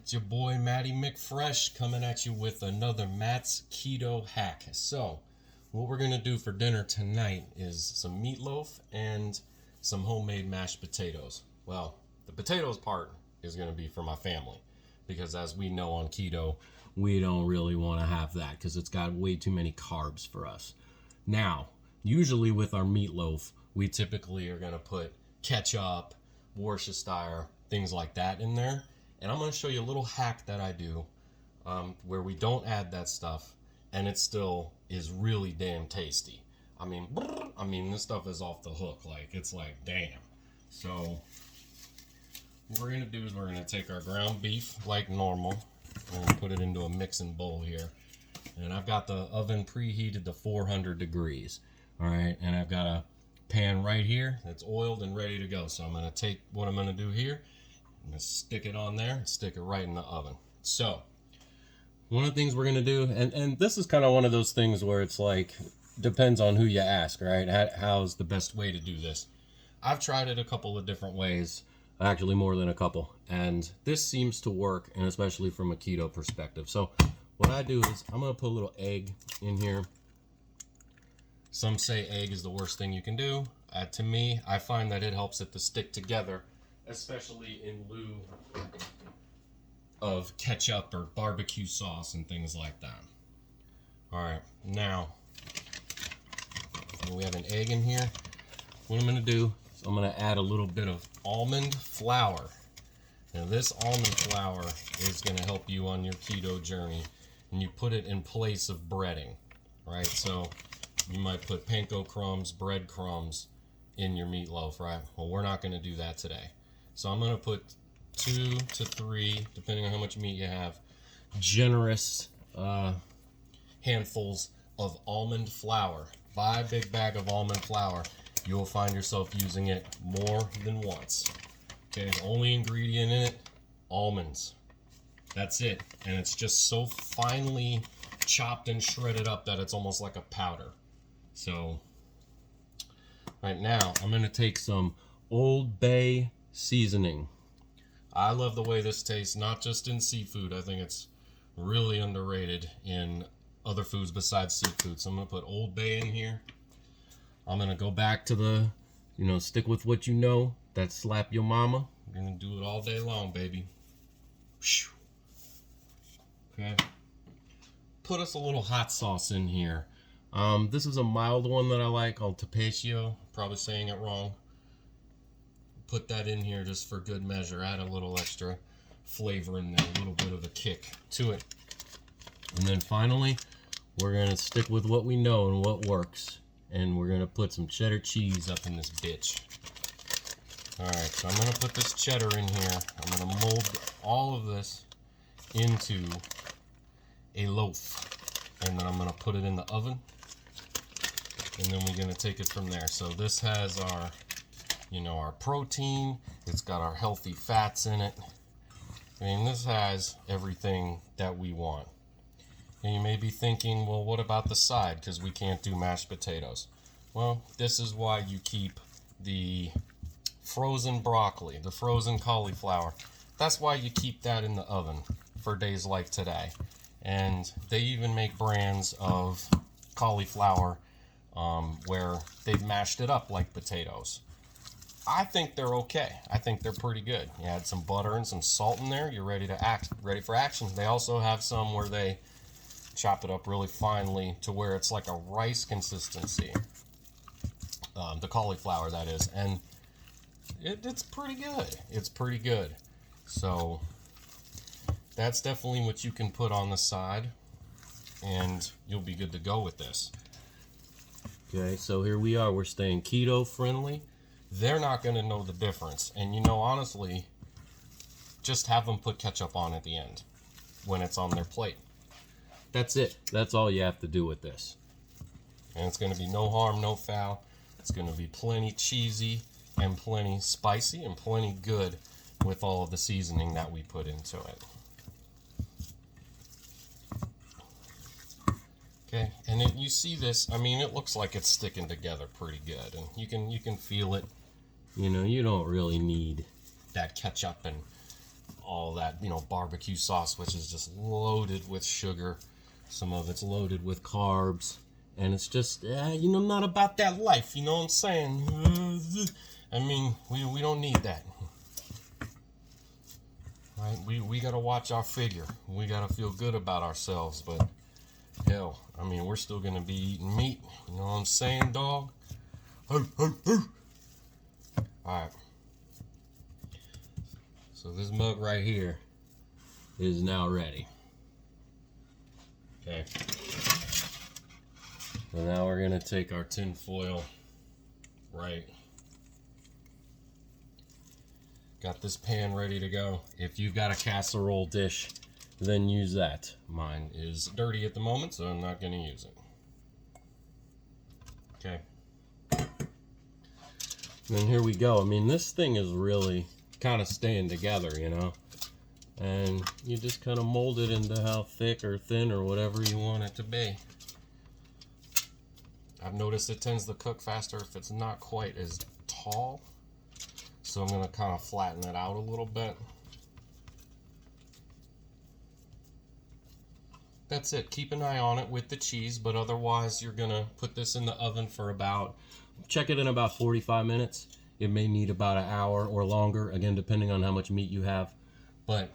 It's your boy Matty McFresh coming at you with another Matt's Keto hack. So, what we're gonna do for dinner tonight is some meatloaf and some homemade mashed potatoes. Well, the potatoes part is gonna be for my family because, as we know on keto, we don't really want to have that because it's got way too many carbs for us. Now, usually with our meatloaf, we typically are gonna put ketchup, Worcestershire, things like that in there. And I'm going to show you a little hack that I do where we don't add that stuff and it still is really damn tasty. I mean, this stuff is off the hook. Like, it's like, damn. So, what we're going to do is we're going to take our ground beef like normal and put it into a mixing bowl here. And I've got the oven preheated to 400 degrees. All right, and I've got a pan right here that's oiled and ready to go. So I'm going to take what I'm going to do here. I'm going to stick it on there and stick it right in the oven. So, one of the things we're going to do, and this is kind of one of those things where it's like, depends on who you ask, right? How's the best way to do this? I've tried it a couple of different ways, actually more than a couple, and this seems to work, and especially from a keto perspective. So, what I do is I'm going to put a little egg in here. Some say egg is the worst thing you can do. To me, I find that it helps it to stick together, especially in lieu of ketchup or barbecue sauce and things like that. Alright, now we have an egg in here. What I'm going to do is I'm going to add a little bit of almond flour. Now this almond flour is going to help you on your keto journey, and you put it in place of breading, right? So you might put panko crumbs, bread crumbs in your meatloaf, right? Well, we're not going to do that today. So I'm going to put 2 to 3, depending on how much meat you have, generous handfuls of almond flour. Buy a big bag of almond flour. You will find yourself using it more than once. Okay, the only ingredient in it, almonds. That's it. And it's just so finely chopped and shredded up that it's almost like a powder. So, right now, I'm going to take some Old Bay seasoning. I love the way this tastes, not just in seafood. I think it's really underrated in other foods besides seafood. So I'm going to put Old Bay in here. I'm going to go back to the, stick with what you know, that slap your mama. We're going to do it all day long, baby. Okay. Put us a little hot sauce in here. This is a mild one that I like called Tapatio. Probably saying it wrong. Put that in here just for good measure. Add a little extra flavor in there, a little bit of a kick to it. And then finally, we're going to stick with what we know and what works. And we're going to put some cheddar cheese up in this bitch. Alright, so I'm going to put this cheddar in here. I'm going to mold all of this into a loaf. And then I'm going to put it in the oven. And then we're going to take it from there. So this has our our protein. It's got our healthy fats in it. I mean, this has everything that we want. And you may be thinking, well, what about the side? Because we can't do mashed potatoes. Well, this is why you keep the frozen broccoli, the frozen cauliflower. That's why you keep that in the oven for days like today. And they even make brands of cauliflower where they've mashed it up like potatoes. I think they're okay. I think they're pretty good. You add some butter and some salt in there, you're ready for action. They also have some where they chop it up really finely to where it's like a rice consistency. The cauliflower, that is. And it's pretty good. It's pretty good. So that's definitely what you can put on the side, and you'll be good to go with this. Okay, so here we are. We're staying keto friendly. They're not going to know the difference. And honestly, just have them put ketchup on at the end when it's on their plate. That's it. That's all you have to do with this. And it's going to be no harm, no foul. It's going to be plenty cheesy and plenty spicy and plenty good with all of the seasoning that we put into it. Okay, and you see this, it looks like it's sticking together pretty good. And you can feel it. You don't really need that ketchup and all that, you know, barbecue sauce, which is just loaded with sugar. Some of it's loaded with carbs. And it's just, you know, not about that life, you know what I'm saying? I mean, we don't need that. Right? We got to watch our figure. We got to feel good about ourselves. But, hell, I mean, we're still going to be eating meat. You know what I'm saying, dog? Alright. So this mug right here is now ready. Okay. So now we're going to take our tin foil, right? Got this pan ready to go. If you've got a casserole dish, then use that. Mine is dirty at the moment, so I'm not going to use it. Okay. And then here we go. I mean, this thing is really kind of staying together, you know? And you just kind of mold it into how thick or thin or whatever you want it to be. I've noticed it tends to cook faster if it's not quite as tall. So I'm going to kind of flatten it out a little bit. That's it. Keep an eye on it with the cheese, but otherwise you're going to put this in the oven for about, check it in about 45 minutes. It may need about an hour or longer, again, depending on how much meat you have. But,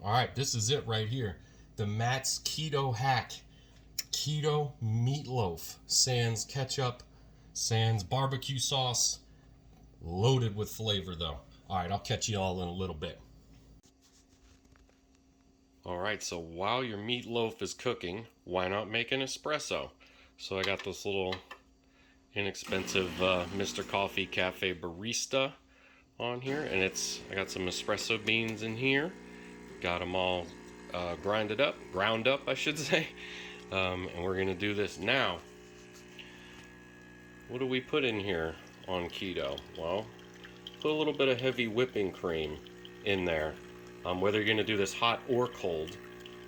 all right, this is it right here. The Matt's Keto Hack. Keto meatloaf, sans ketchup, sans barbecue sauce, loaded with flavor though. Alright, I'll catch you all in a little bit. Alright, so while your meatloaf is cooking, why not make an espresso? So I got this little inexpensive Mr. Coffee Cafe Barista on here, and I got some espresso beans in here. Got them all ground up I should say. And we're going to do this now. What do we put in here on keto? Well, put a little bit of heavy whipping cream in there. Whether you're going to do this hot or cold.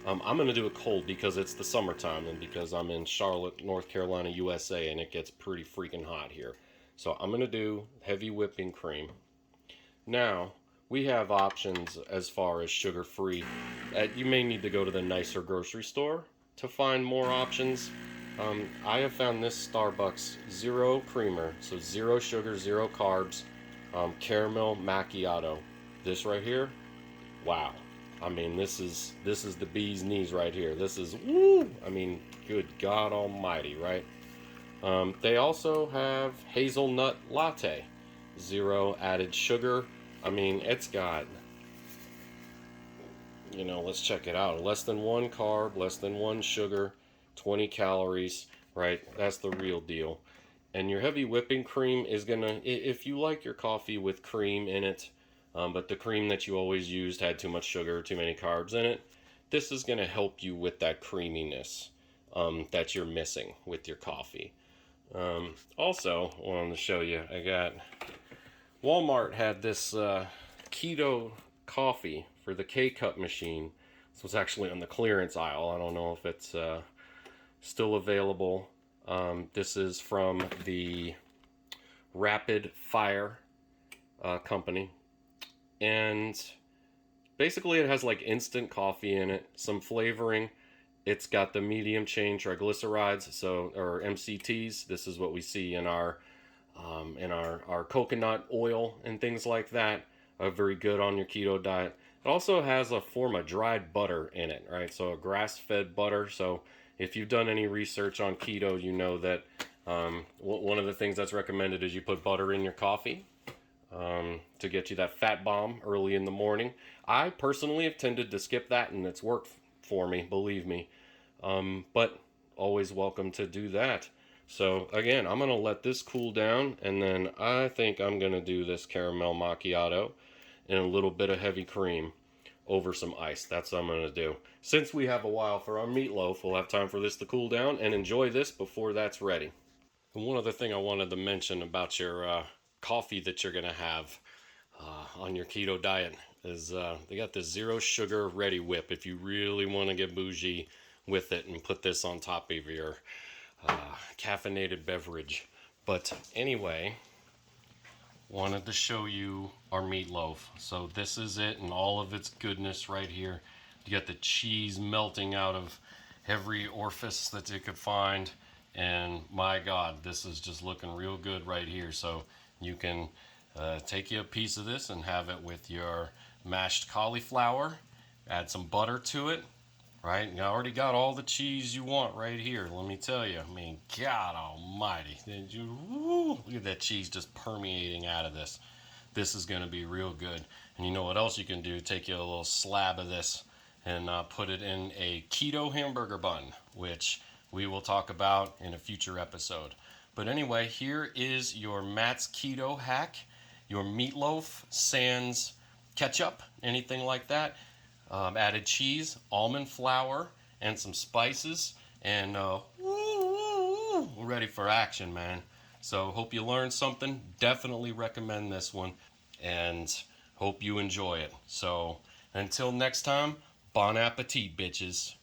I'm going to do it cold because it's the summertime and because I'm in Charlotte, North Carolina, USA, and it gets pretty freaking hot here. So I'm going to do heavy whipping cream. Now, we have options as far as sugar-free. You may need to go to the nicer grocery store to find more options. I have found this Starbucks Zero Creamer, so 0 sugar, 0 carbs, caramel macchiato. This right here, wow. I mean, this is the bee's knees right here. This is, woo! I mean, good God almighty, right? They also have hazelnut latte, 0 added sugar. I mean, it's got, you know, let's check it out. Less than 1 carb, less than 1 sugar, 20 calories, right? That's the real deal. And your heavy whipping cream is gonna, if you like your coffee with cream in it, but the cream that you always used had too much sugar, too many carbs in it, this is gonna help you with that creaminess that you're missing with your coffee. Also, I wanted to show you, Walmart had this keto coffee for the K-Cup machine. This was actually on the clearance aisle. I don't know if it's still available. This is from the Rapid Fire company. And basically it has like instant coffee in it, some flavoring. It's got the medium chain triglycerides, or MCTs. This is what we see in our coconut oil and things like that. Very good on your keto diet. It also has a form of dried butter in it, right? So a grass-fed butter. So if you've done any research on keto, you know that one of the things that's recommended is you put butter in your coffee to get you that fat bomb early in the morning. I personally have tended to skip that, and it's worked for me, believe me. But always welcome to do that. So again, I'm going to let this cool down, and then I think I'm going to do this caramel macchiato and a little bit of heavy cream over some ice. That's what I'm going to do. Since we have a while for our meatloaf, we'll have time for this to cool down and enjoy this before that's ready. And one other thing I wanted to mention about your coffee that you're going to have on your keto diet is they got this 0 sugar ready whip if you really want to get bougie with it and put this on top of your caffeinated beverage. But anyway, wanted to show you our meatloaf. So this is it and all of its goodness right here. You got the cheese melting out of every orifice that you could find. And my God, this is just looking real good right here. So you can take you a piece of this and have it with your mashed cauliflower. Add some butter to it. Right, you already got all the cheese you want right here. Let me tell you. I mean, God Almighty! Look at that cheese just permeating out of this. This is going to be real good. And you know what else you can do? Take you a little slab of this and put it in a keto hamburger bun, which we will talk about in a future episode. But anyway, here is your Matt's Keto hack. Your meatloaf sans ketchup, anything like that. Added cheese, almond flour, and some spices, and we're ready for action, man. So hope you learned something. Definitely recommend this one, and hope you enjoy it. So until next time, bon appetit, bitches.